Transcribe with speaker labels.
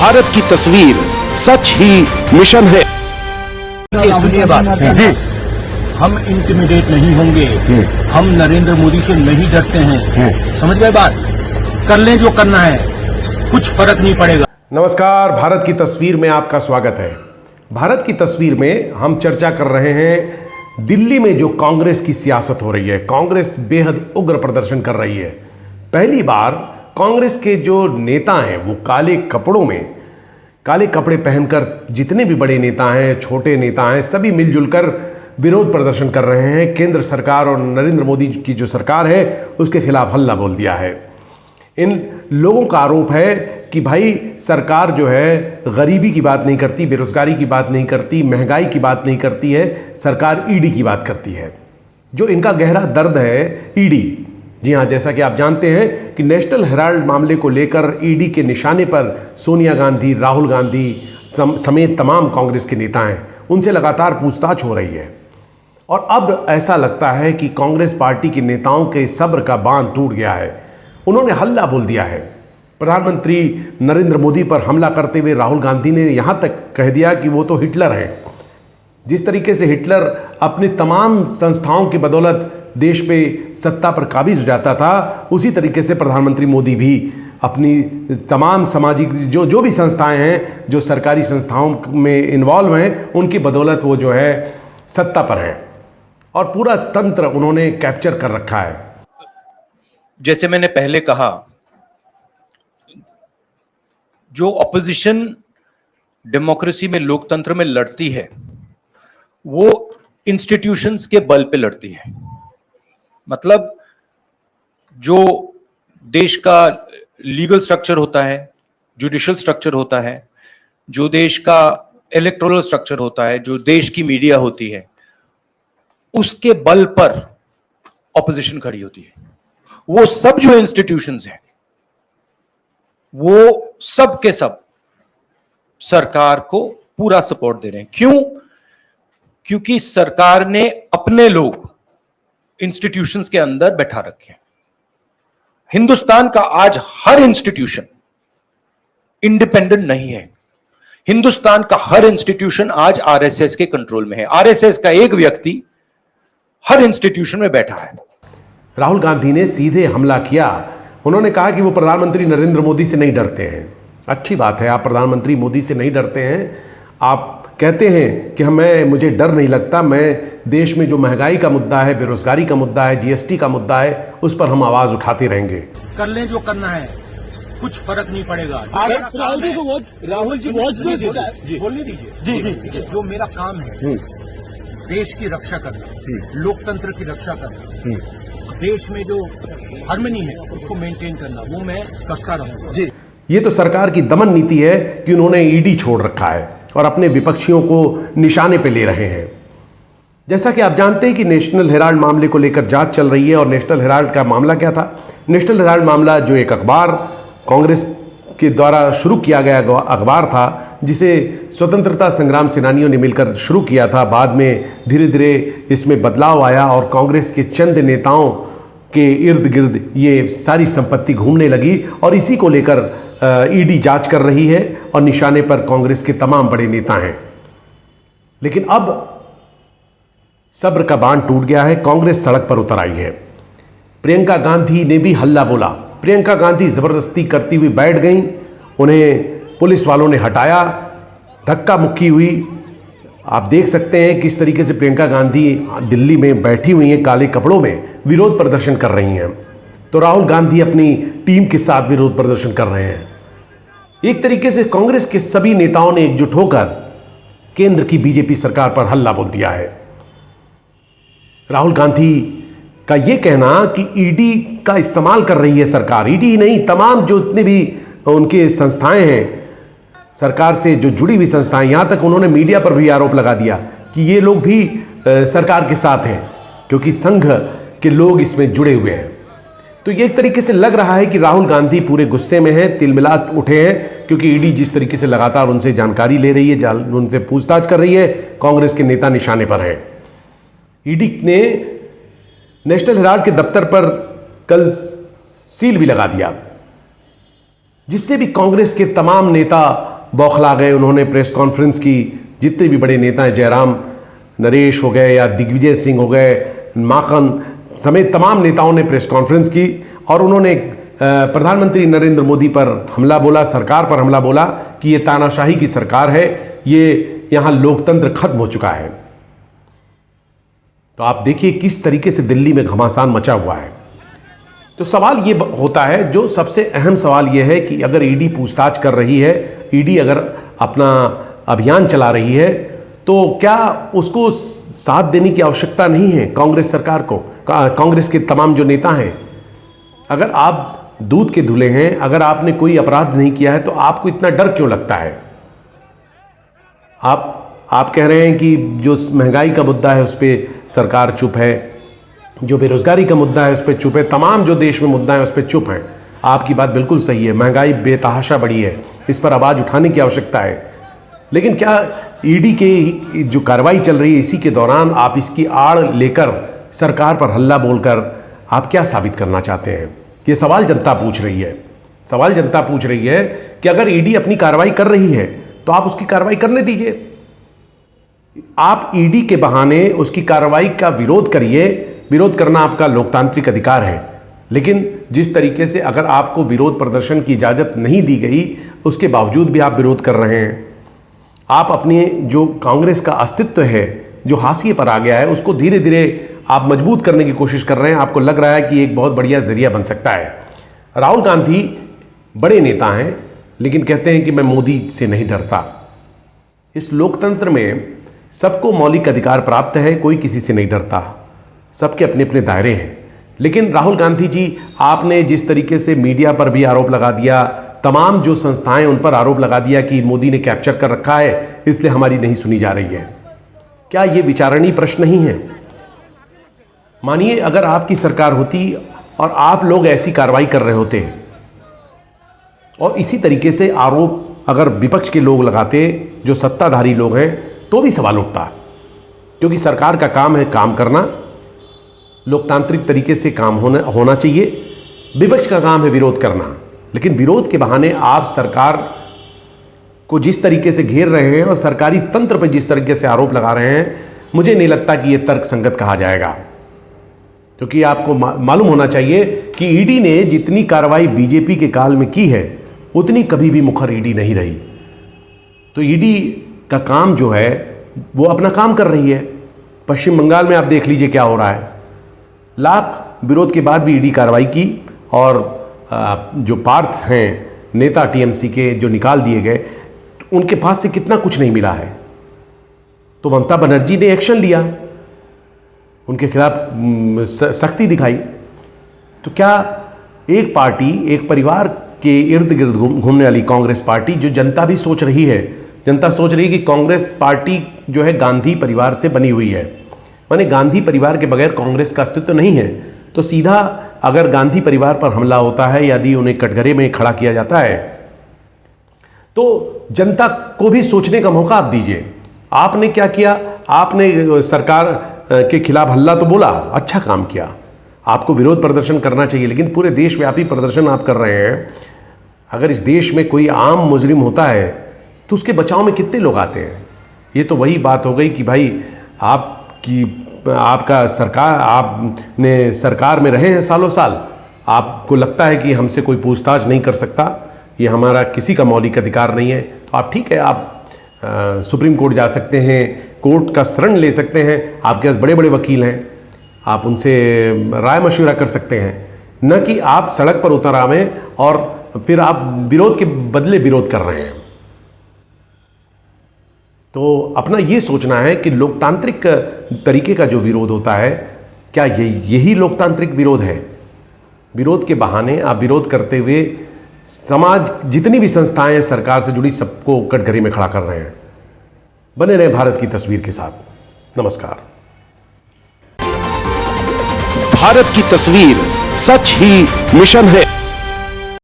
Speaker 1: भारत की तस्वीर सच ही मिशन है।
Speaker 2: सुनिए बात जी, हम इंटिमिडेट नहीं होंगे, हम नरेंद्र मोदी से नहीं डरते हैं। समझ गए बात? कर लें जो करना है, कुछ फर्क नहीं पड़ेगा।
Speaker 1: नमस्कार, भारत की तस्वीर में आपका स्वागत है। भारत की तस्वीर में हम चर्चा कर रहे हैं दिल्ली में जो कांग्रेस की सियासत हो रही है। कांग्रेस बेहद उग्र प्रदर्शन कर रही है। पहली बार कांग्रेस के जो नेता हैं वो काले कपड़े पहनकर, जितने भी बड़े नेता हैं, छोटे नेता हैं, सभी मिलजुल कर विरोध प्रदर्शन कर रहे हैं। केंद्र सरकार और नरेंद्र मोदी की जो सरकार है उसके खिलाफ हल्ला बोल दिया है। इन लोगों का आरोप है कि भाई सरकार जो है गरीबी की बात नहीं करती, बेरोजगारी की बात नहीं करती, महंगाई की बात नहीं करती है, सरकार ईडी की बात करती है। जो इनका गहरा दर्द है ईडी। जी हाँ, जैसा कि आप जानते हैं कि नेशनल हेराल्ड मामले को लेकर ईडी के निशाने पर सोनिया गांधी, राहुल गांधी समेत तमाम कांग्रेस के नेता हैं, उनसे लगातार पूछताछ हो रही है। और अब ऐसा लगता है कि कांग्रेस पार्टी के नेताओं के सब्र का बांध टूट गया है। उन्होंने हल्ला बोल दिया है। प्रधानमंत्री नरेंद्र मोदी पर हमला करते हुए राहुल गांधी ने यहाँ तक कह दिया कि वो तो हिटलर है। जिस तरीके से हिटलर अपनी तमाम संस्थाओं की बदौलत देश पे सत्ता पर काबिज हो जाता था, उसी तरीके से प्रधानमंत्री मोदी भी अपनी तमाम सामाजिक जो भी संस्थाएं हैं, जो सरकारी संस्थाओं में इन्वॉल्व हैं, उनकी बदौलत वो जो है सत्ता पर हैं और पूरा तंत्र उन्होंने कैप्चर कर रखा है।
Speaker 3: जैसे मैंने पहले कहा, जो ऑपोजिशन डेमोक्रेसी में, लोकतंत्र में लड़ती है, वो इंस्टीट्यूशंस के बल पे लड़ती है। मतलब जो देश का लीगल स्ट्रक्चर होता है, जुडिशियल स्ट्रक्चर होता है, जो देश का इलेक्टोरल स्ट्रक्चर होता है, जो देश की मीडिया होती है, उसके बल पर ऑपोजिशन खड़ी होती है। वो सब जो इंस्टीट्यूशंस हैं, वो सब के सब सरकार को पूरा सपोर्ट दे रहे हैं। क्यों? क्योंकि सरकार ने अपने लोग इंस्टीट्यूशंस के अंदर बैठा रखे हैं। हिंदुस्तान का आज हर इंस्टीट्यूशन इंडिपेंडेंट नहीं है। हिंदुस्तान का हर इंस्टीट्यूशन आज आरएसएस के कंट्रोल में है। आरएसएस का एक व्यक्ति हर इंस्टीट्यूशन में बैठा है।
Speaker 1: राहुल गांधी ने सीधे हमला किया। उन्होंने कहा कि वो प्रधानमंत्री नरेंद्र मोदी से नहीं डरते हैं। अच्छी बात है, आप प्रधानमंत्री मोदी से नहीं डरते हैं। आप कहते हैं कि मुझे डर नहीं लगता, मैं देश में जो महंगाई का मुद्दा है, बेरोजगारी का मुद्दा है, जीएसटी का मुद्दा है, उस पर हम आवाज उठाते रहेंगे।
Speaker 2: कर लें जो करना है, कुछ फर्क नहीं पड़ेगा। राहुल जी बोलने दीजिए। जी, जो मेरा काम है देश की रक्षा करना, लोकतंत्र की रक्षा करना, देश में जो हार्मनी है उसको मेंटेन करना, वो मैं करता रहूंगा। जी,
Speaker 1: ये तो सरकार की दमन नीति है कि उन्होंने ईडी छोड़ रखा है और अपने विपक्षियों को निशाने पे ले रहे हैं। जैसा कि आप जानते हैं कि नेशनल हेराल्ड मामले को लेकर जांच चल रही है। और नेशनल हेराल्ड का मामला क्या था? नेशनल हेराल्ड मामला जो एक अखबार, कांग्रेस के द्वारा शुरू किया गया अखबार था, जिसे स्वतंत्रता संग्राम सेनानियों ने मिलकर शुरू किया था। बाद में धीरे धीरे इसमें बदलाव आया और कांग्रेस के चंद नेताओं के इर्द गिर्द ये सारी संपत्ति घूमने लगी और इसी को लेकर ईडी जांच कर रही है और निशाने पर कांग्रेस के तमाम बड़े नेता हैं। लेकिन अब सब्र का बांध टूट गया है। कांग्रेस सड़क पर उतर आई है। प्रियंका गांधी ने भी हल्ला बोला। प्रियंका गांधी जबरदस्ती करती हुई बैठ गई, उन्हें पुलिस वालों ने हटाया, धक्का मुक्की हुई। आप देख सकते हैं किस तरीके से प्रियंका गांधी दिल्ली में बैठी हुई हैं, काले कपड़ों में विरोध प्रदर्शन कर रही हैं। तो राहुल गांधी अपनी टीम के साथ विरोध प्रदर्शन कर रहे हैं। एक तरीके से कांग्रेस के सभी नेताओं ने एकजुट होकर केंद्र की बीजेपी सरकार पर हल्ला बोल दिया है। राहुल गांधी का यह कहना कि ईडी का इस्तेमाल कर रही है सरकार, ईडी ही नहीं, तमाम जो इतने भी उनके संस्थाएं हैं, सरकार से जो जुड़ी हुई संस्थाएं, यहां तक उन्होंने मीडिया पर भी आरोप लगा दिया कि ये लोग भी सरकार के साथ हैं क्योंकि संघ के लोग इसमें जुड़े हुए हैं। तो ये एक तरीके से लग रहा है कि राहुल गांधी पूरे गुस्से में हैं, तिलमिला उठे हैं, क्योंकि ईडी जिस तरीके से लगातार उनसे जानकारी ले रही है, उनसे पूछताछ कर रही है, कांग्रेस के नेता निशाने पर हैं। ईडी ने नेशनल हेराल्ड के दफ्तर पर कल सील भी लगा दिया, जिससे भी कांग्रेस के तमाम नेता बौखला गए। उन्होंने प्रेस कॉन्फ्रेंस की, जितने भी बड़े नेता हैं, जयराम नरेश हो गए या दिग्विजय सिंह हो गए, माखन समेत तमाम नेताओं ने प्रेस कॉन्फ्रेंस की और उन्होंने प्रधानमंत्री नरेंद्र मोदी पर हमला बोला, सरकार पर हमला बोला कि ये तानाशाही की सरकार है, ये यहाँ लोकतंत्र खत्म हो चुका है। तो आप देखिए किस तरीके से दिल्ली में घमासान मचा हुआ है। तो सवाल ये होता है, जो सबसे अहम सवाल ये है कि अगर ईडी पूछताछ कर रही है, ईडी अगर अपना अभियान चला रही है, तो क्या उसको साथ देने की आवश्यकता नहीं है कांग्रेस सरकार को, कांग्रेस के तमाम जो नेता हैं? अगर आप दूध के धुले हैं, अगर आपने कोई अपराध नहीं किया है, तो आपको इतना डर क्यों लगता है? आप कह रहे हैं कि जो महंगाई का मुद्दा है उस पर सरकार चुप है, जो बेरोजगारी का मुद्दा है उस पर चुप है, तमाम जो देश में मुद्दा है उस पर चुप है। आपकी बात बिल्कुल सही है, महंगाई बेतहाशा बढ़ी है, इस पर आवाज़ उठाने की आवश्यकता है। लेकिन क्या ईडी के जो कार्रवाई चल रही है इसी के दौरान आप इसकी आड़ लेकर सरकार पर हल्ला बोलकर आप क्या साबित करना चाहते हैं? ये सवाल जनता पूछ रही है। सवाल जनता पूछ रही है कि अगर ईडी अपनी कार्रवाई कर रही है तो आप उसकी कार्रवाई करने दीजिए। आप ईडी के बहाने उसकी कार्रवाई का विरोध करिए। विरोध करना आपका लोकतांत्रिक अधिकार है, लेकिन जिस तरीके से अगर आपको विरोध प्रदर्शन की इजाज़त नहीं दी गई, उसके बावजूद भी आप विरोध कर रहे हैं। आप अपने जो कांग्रेस का अस्तित्व है, जो हाशिए पर आ गया है, उसको धीरे धीरे आप मजबूत करने की कोशिश कर रहे हैं। आपको लग रहा है कि एक बहुत बढ़िया जरिया बन सकता है। राहुल गांधी बड़े नेता हैं, लेकिन कहते हैं कि मैं मोदी से नहीं डरता। इस लोकतंत्र में सबको मौलिक अधिकार प्राप्त है, कोई किसी से नहीं डरता, सबके अपने अपने दायरे हैं। लेकिन राहुल गांधी जी, आपने जिस तरीके से मीडिया पर भी आरोप लगा दिया, तमाम जो संस्थाएं उन पर आरोप लगा दिया कि मोदी ने कैप्चर कर रखा है, इसलिए हमारी नहीं सुनी जा रही है। क्या ये विचारणीय प्रश्न नहीं है? मानिए अगर आपकी सरकार होती और आप लोग ऐसी कार्रवाई कर रहे होते और इसी तरीके से आरोप अगर विपक्ष के लोग लगाते, जो सत्ताधारी लोग हैं, तो भी सवाल उठता, क्योंकि सरकार का काम है काम करना, लोकतांत्रिक तरीके से काम होना चाहिए। विपक्ष का काम है विरोध करना, लेकिन विरोध के बहाने आप सरकार को जिस तरीके से घेर रहे हैं और सरकारी तंत्र पर जिस तरीके से आरोप लगा रहे हैं, मुझे नहीं लगता कि यह तर्कसंगत कहा जाएगा। क्योंकि आपको मालूम होना चाहिए कि ईडी ने जितनी कार्रवाई बीजेपी के काल में की है, उतनी कभी भी मुखर ईडी नहीं रही। तो ईडी का काम जो है वो अपना काम कर रही है। पश्चिम बंगाल में आप देख लीजिए क्या हो रहा है। लाख विरोध के बाद भी ईडी कार्रवाई की और जो पार्थ हैं नेता टीएमसी के, जो निकाल दिए गए, उनके पास से कितना कुछ नहीं मिला है। तो ममता बनर्जी ने एक्शन लिया, उनके खिलाफ सख्ती दिखाई। तो क्या एक पार्टी, एक परिवार के इर्द गिर्द घूमने वाली कांग्रेस पार्टी, जो जनता भी सोच रही है, जनता सोच रही है कि कांग्रेस पार्टी जो है गांधी परिवार से बनी हुई है, माने गांधी परिवार के बगैर कांग्रेस का अस्तित्व नहीं है, तो सीधा अगर गांधी परिवार पर हमला होता है, यदि उन्हें कटघरे में खड़ा किया जाता है, तो जनता को भी सोचने का मौका आप दीजिए। आपने क्या किया? आपने सरकार के खिलाफ हल्ला तो बोला, अच्छा काम किया, आपको विरोध प्रदर्शन करना चाहिए, लेकिन पूरे देशव्यापी प्रदर्शन आप कर रहे हैं। अगर इस देश में कोई आम मुजरिम होता है तो उसके बचाव में कितने लोग आते हैं? ये तो वही बात हो गई कि भाई आपका सरकार, आपने सरकार में रहे हैं सालों साल, आपको लगता है कि हमसे कोई पूछताछ नहीं कर सकता, ये हमारा किसी का मौलिक अधिकार नहीं है, तो आप ठीक है, आप सुप्रीम कोर्ट जा सकते हैं, कोर्ट का शरण ले सकते हैं, आपके पास बड़े बड़े वकील हैं, आप उनसे राय मशवरा कर सकते हैं, न कि आप सड़क पर उतर आवें और फिर आप विरोध के बदले विरोध कर रहे हैं। तो अपना ये सोचना है कि लोकतांत्रिक तरीके का जो विरोध होता है, क्या यही लोकतांत्रिक विरोध है? विरोध के बहाने आप विरोध करते हुए समाज, जितनी भी संस्थाएं सरकार से जुड़ी, सबको कटघरे में खड़ा कर रहे हैं। बने रहे भारत की तस्वीर के साथ। नमस्कार।
Speaker 4: भारत की तस्वीर सच ही मिशन है।